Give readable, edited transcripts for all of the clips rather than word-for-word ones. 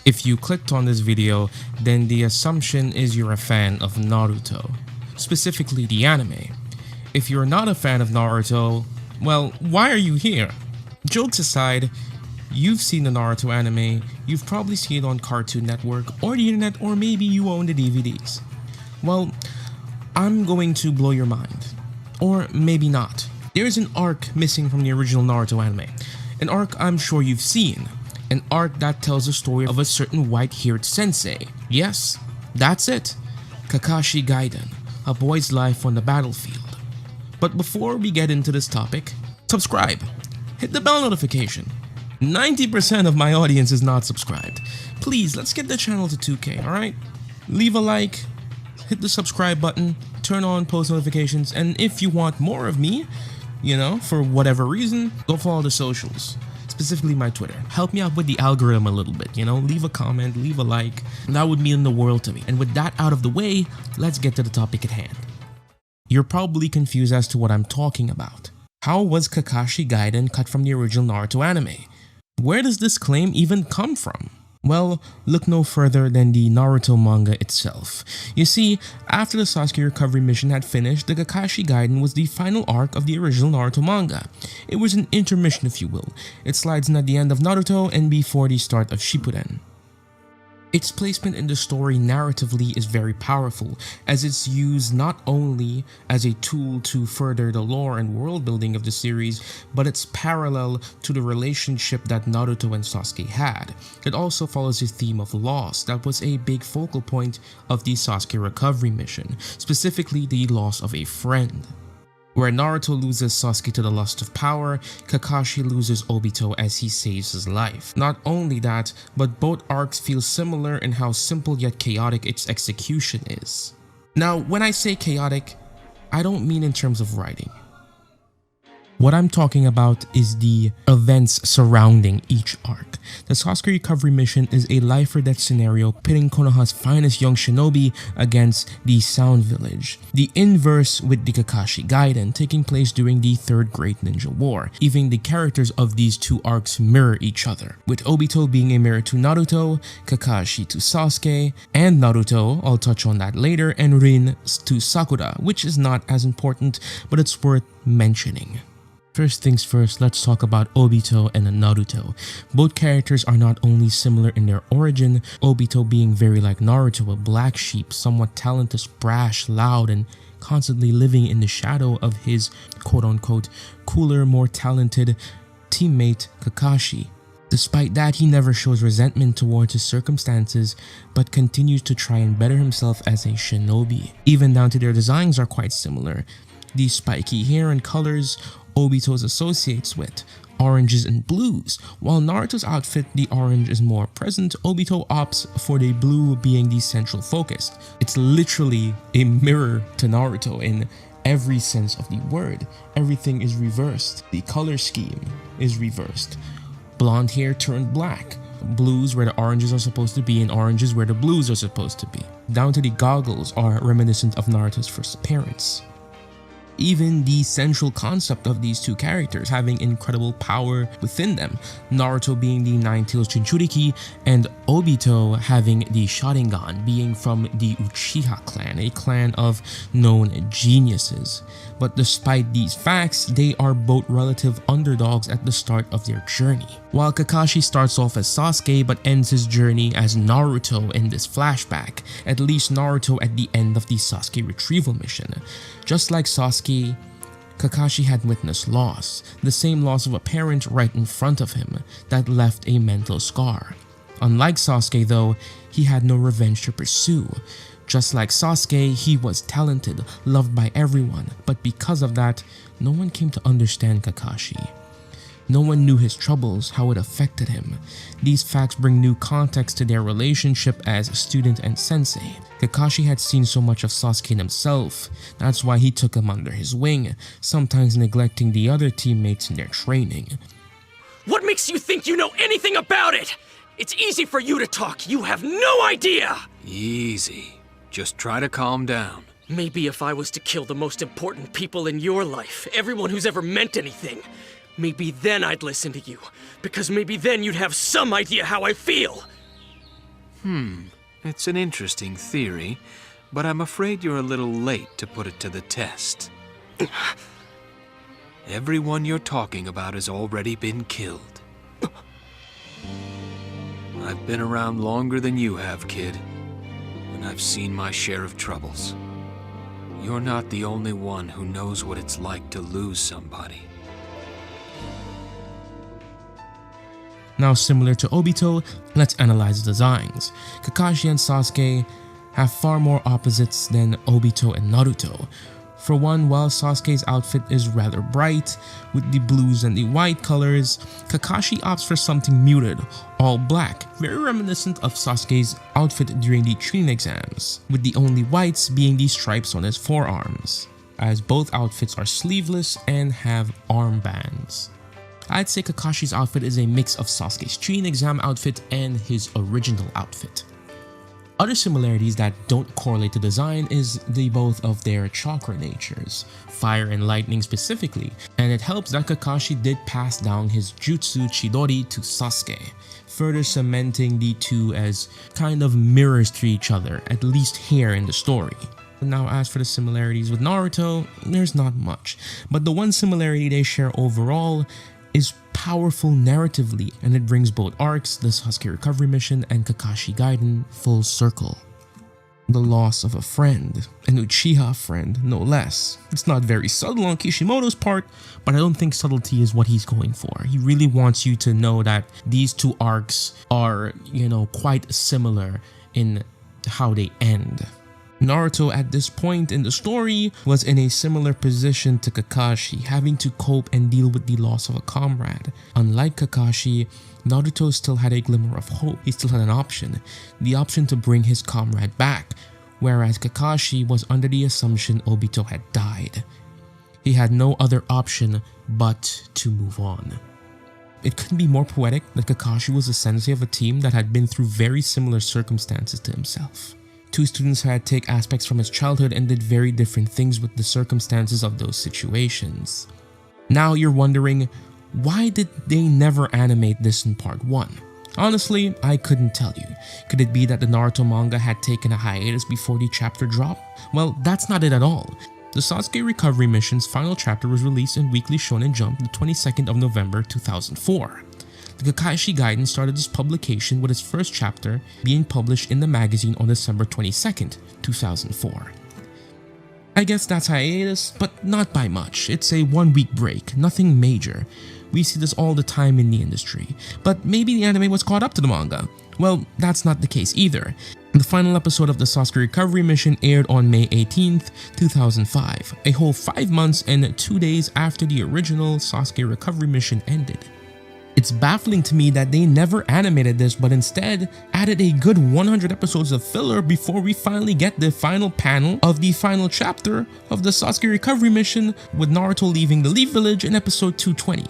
If you clicked on this video, then the assumption is you're a fan of Naruto, specifically the anime. If you're not a fan of Naruto, well, why are you here? Jokes aside, you've seen the Naruto anime, you've probably seen it on Cartoon Network or the internet, or maybe you own the DVDs. Well, I'm going to blow your mind. Or maybe not. There's an arc missing from the original Naruto anime. An arc I'm sure you've seen. An arc that tells the story of a certain white-haired sensei. Yes, that's it. Kakashi Gaiden, a boy's life on the battlefield. But before we get into this topic, subscribe. Hit the bell notification. 90% of my audience is not subscribed. Please, let's get the channel to 2K, alright? Leave a like, hit the subscribe button, turn on post notifications, and if you want more of me, for whatever reason, go follow the socials. Specifically my Twitter. Help me out with the algorithm a little bit, leave a comment, leave a like. That would mean the world to me. And with that out of the way, let's get to the topic at hand. You're probably confused as to what I'm talking about. How was Kakashi Gaiden cut from the original Naruto anime? Where does this claim even come from? Well, look no further than the Naruto manga itself. You see, after the Sasuke recovery mission had finished, the Kakashi Gaiden was the final arc of the original Naruto manga. It was an intermission, if you will. It slides in at the end of Naruto and before the start of Shippuden. Its placement in the story narratively is very powerful, as it's used not only as a tool to further the lore and world building of the series, but it's parallel to the relationship that Naruto and Sasuke had. It also follows a theme of loss that was a big focal point of the Sasuke recovery mission, specifically the loss of a friend. Where Naruto loses Sasuke to the lust of power, Kakashi loses Obito as he saves his life. Not only that, but both arcs feel similar in how simple yet chaotic its execution is. Now, when I say chaotic, I don't mean in terms of writing. What I'm talking about is the events surrounding each arc. The Sasuke recovery mission is a life or death scenario pitting Konoha's finest young shinobi against the Sound Village. The inverse with the Kakashi Gaiden taking place during the Third Great Ninja War. Even the characters of these two arcs mirror each other, with Obito being a mirror to Naruto, Kakashi to Sasuke, and Naruto, I'll touch on that later, and Rin to Sakura, which is not as important, but it's worth mentioning. First things first, let's talk about Obito and Naruto. Both characters are not only similar in their origin, Obito being very like Naruto, a black sheep, somewhat talentless, brash, loud, and constantly living in the shadow of his quote-unquote cooler, more talented teammate Kakashi. Despite that, he never shows resentment towards his circumstances, but continues to try and better himself as a shinobi. Even down to their designs are quite similar. The spiky hair and colors Obito's associates with, oranges and blues. While Naruto's outfit, the orange is more present, Obito opts for the blue being the central focus. It's literally a mirror to Naruto in every sense of the word. Everything is reversed. The color scheme is reversed. Blonde hair turned black. Blues where the oranges are supposed to be and oranges where the blues are supposed to be. Down to the goggles are reminiscent of Naruto's first appearance. Even the central concept of these two characters having incredible power within them, Naruto being the Nine-Tails Jinchuriki and Obito having the Sharingan, being from the Uchiha clan, a clan of known geniuses. But despite these facts, they are both relative underdogs at the start of their journey. While Kakashi starts off as Sasuke but ends his journey as Naruto in this flashback, at least Naruto at the end of the Sasuke retrieval mission. Just like Sasuke, Kakashi had witnessed loss, the same loss of a parent right in front of him that left a mental scar. Unlike Sasuke though, he had no revenge to pursue. Just like Sasuke, he was talented, loved by everyone, but because of that, no one came to understand Kakashi. No one knew his troubles, how it affected him. These facts bring new context to their relationship as student and sensei. Kakashi had seen so much of Sasuke in himself, that's why he took him under his wing, sometimes neglecting the other teammates in their training. What makes you think you know anything about it? It's easy for you to talk, you have no idea! Easy. Just try to calm down. Maybe if I was to kill the most important people in your life, everyone who's ever meant anything, maybe then I'd listen to you, because maybe then you'd have some idea how I feel. It's an interesting theory, but I'm afraid you're a little late to put it to the test. Everyone you're talking about has already been killed. I've been around longer than you have, kid, and I've seen my share of troubles. You're not the only one who knows what it's like to lose somebody. Now, similar to Obito, let's analyze the designs. Kakashi and Sasuke have far more opposites than Obito and Naruto. For one, while Sasuke's outfit is rather bright, with the blues and the white colors, Kakashi opts for something muted, all black, very reminiscent of Sasuke's outfit during the Chunin exams, with the only whites being the stripes on his forearms, as both outfits are sleeveless and have armbands. I'd say Kakashi's outfit is a mix of Sasuke's Chunin exam outfit and his original outfit. Other similarities that don't correlate to design is the both of their chakra natures, fire and lightning specifically, and it helps that Kakashi did pass down his jutsu Chidori to Sasuke, further cementing the two as kind of mirrors to each other, at least here in the story. Now, as for the similarities with Naruto, there's not much, but the one similarity they share overall is powerful narratively, and it brings both arcs, the Sasuke recovery mission and Kakashi Gaiden, full circle. The loss of a friend, an Uchiha friend no less. It's not very subtle on Kishimoto's part, but I don't think subtlety is what he's going for. He really wants you to know that these two arcs are, quite similar in how they end. Naruto at this point in the story was in a similar position to Kakashi, having to cope and deal with the loss of a comrade. Unlike Kakashi, Naruto still had a glimmer of hope. He still had an option, the option to bring his comrade back, whereas Kakashi was under the assumption Obito had died. He had no other option but to move on. It couldn't be more poetic that Kakashi was the sensei of a team that had been through very similar circumstances to himself. Two students had take aspects from his childhood and did very different things with the circumstances of those situations. Now you're wondering, why did they never animate this in part 1? Honestly, I couldn't tell you. Could it be that the Naruto manga had taken a hiatus before the chapter drop? Well, that's not it at all. The Sasuke Recovery Mission's final chapter was released in Weekly Shonen Jump the 22nd of November 2004. The Kakashi Gaiden started its publication with its first chapter being published in the magazine on December 22nd, 2004. I guess that's hiatus, but not by much. It's a 1-week break, nothing major. We see this all the time in the industry, but maybe the anime was caught up to the manga. Well, that's not the case either. The final episode of the Sasuke Recovery Mission aired on May 18th, 2005, a whole 5 months and 2 days after the original Sasuke Recovery Mission ended. It's baffling to me that they never animated this but instead added a good 100 episodes of filler before we finally get the final panel of the final chapter of the Sasuke Recovery Mission with Naruto leaving the Leaf Village in episode 220.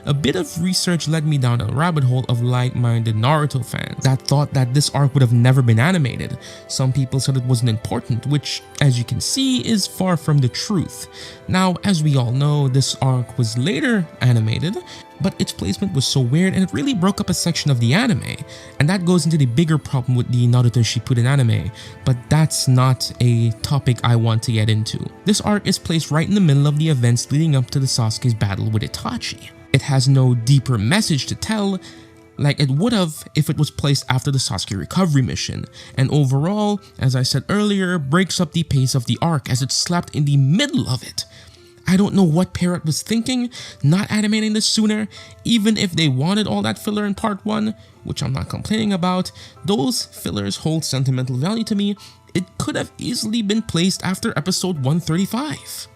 A bit of research led me down a rabbit hole of like-minded Naruto fans that thought that this arc would have never been animated. Some people said it wasn't important, which, as you can see, is far from the truth. Now, as we all know, this arc was later animated, but its placement was so weird and it really broke up a section of the anime, and that goes into the bigger problem with the Naruto Shippuden anime, but that's not a topic I want to get into. This arc is placed right in the middle of the events leading up to the Sasuke's battle with Itachi. It has no deeper message to tell, like it would have if it was placed after the Sasuke Recovery Mission, and overall, as I said earlier, breaks up the pace of the arc as it's slapped in the middle of it. I don't know what Parrot was thinking, not animating this sooner. Even if they wanted all that filler in part 1, which I'm not complaining about, those fillers hold sentimental value to me. It could have easily been placed after episode 135.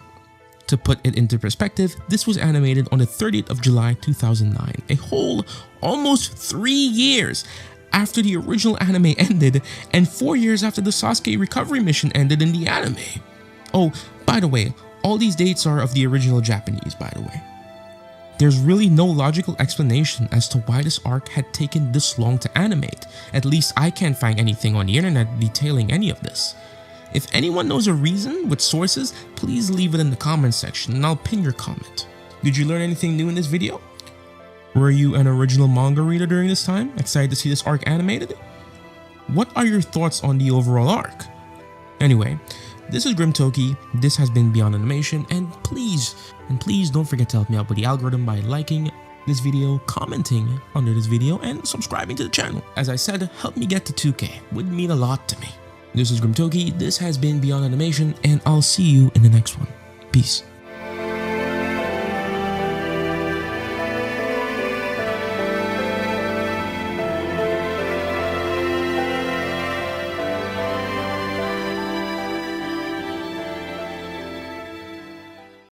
To put it into perspective, this was animated on the 30th of July 2009, a whole almost 3 years after the original anime ended and 4 years after the Sasuke Recovery Mission ended in the anime. Oh, by the way, all these dates are of the original Japanese, by the way. There's really no logical explanation as to why this arc had taken this long to animate. At least I can't find anything on the internet detailing any of this. If anyone knows a reason with sources, please leave it in the comment section and I'll pin your comment. Did you learn anything new in this video? Were you an original manga reader during this time, excited to see this arc animated? What are your thoughts on the overall arc? Anyway, this is Grimtoki, this has been Beyond Animation, and please don't forget to help me out with the algorithm by liking this video, commenting under this video, and subscribing to the channel. As I said, help me get to 2K, would mean a lot to me. This is Grimtoki, this has been Beyond Animation, and I'll see you in the next one. Peace.